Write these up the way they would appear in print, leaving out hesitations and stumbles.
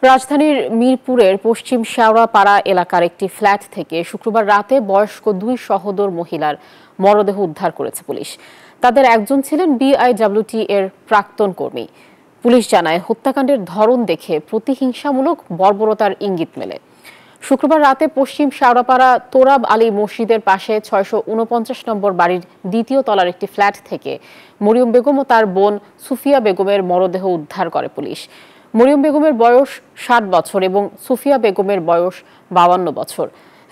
রাজধানীর মিরপুরের পশ্চিম শেওড়াপাড়া এলাকার একটি ফ্ল্যাট থেকে শুক্রবার রাতে বয়স্ক দুই সহোদর মহিলার মরদেহ উদ্ধার করেছে পুলিশ। তাদের একজন ছিলেন বিআইডব্লিউটি এর প্রাক্তন কর্মী। পুলিশ জানায়, হত্যাকাণ্ডের ধরন দেখে প্রতিহিংসামূলক বর্বরতার ইঙ্গিত মেলে। শুক্রবার রাতে পশ্চিম শেওড়াপাড়া তোরাব আলী মসজিদের পাশে ৬৪৯ নম্বর বাড়ির দ্বিতীয় তলার একটি ফ্ল্যাট থেকে মরিয়ম বেগম ও তার বোন সুফিয়া বেগমের মরদেহ উদ্ধার করে পুলিশ। মরিয়ম বেগমের বয়স ৬০ বছর এবং সুফিয়া বেগমের বয়স ৫২ বছর।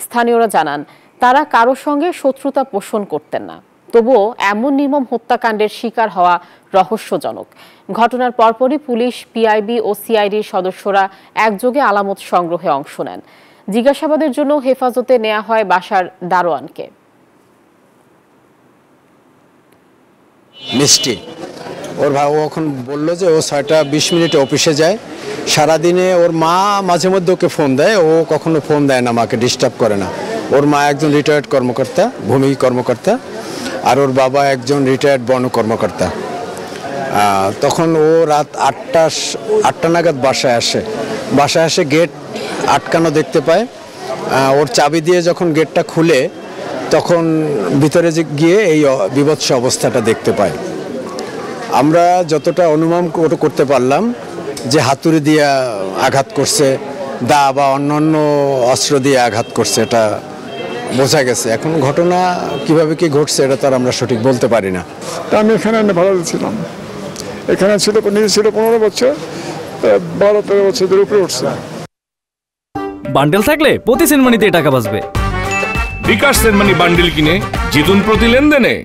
স্থানীয়রা জানান, তারা কারো সঙ্গে শত্রুতা পোষণ করতেন না। তবুও এমন নির্মম হত্যাকাণ্ডের শিকার হওয়া রহস্যজনক। ঘটনার পরপরই পুলিশ, পিআইবি ও সিআইডির সদস্যরা একযোগে আলামত সংগ্রহে অংশ নেন। জিজ্ঞাসাবাদের জন্য হেফাজতে নেওয়া হয় বাসার দারোয়ানকে। মিষ্টি ওর ভাই এখন বললো যে ও ৬টা ২০ অফিসে যায়। সারাদিনে ওর মা মাঝে মধ্যে ওকে ফোন দেয়, ও কখনো ফোন দেয় না, মাকে ডিস্টার্ব করে না। ওর মা একজন রিটায়ার্ড কর্মকর্তা, ভূমি কর্মকর্তা, আর ওর বাবা একজন রিটায়ার্ড বন কর্মকর্তা। তখন ও রাত ৮টা নাগাদ বাসায় আসে গেট আটকানো দেখতে পায়। ওর চাবি দিয়ে যখন গেটটা খুলে তখন ভিতরে গিয়ে এই বীভৎস অবস্থাটা দেখতে পায়। আমরা যতটা অনুমান করতে পারলাম যে হাতুড়ি দিয়ে আঘাত করছে, দা বা অন্যান্য অস্ত্র দিয়ে আঘাত করছে, এটা বোঝা গেছে। এখন ঘটনা কিভাবে কি ঘটছে এটা তো আর আমরা সঠিক বলতে পারি না। আমি এখানে ভাড়া ছিলাম, এখানে ছিল 15 বছর, 12-13 বছরের উপরে উঠছে। বান্ডেল থাকলে প্রতি সেনমানিতে টাকা বাঁচবে। বিকাশ সেনমানি বান্ডেল কিনে জিতুন প্রতি লেনদেনে।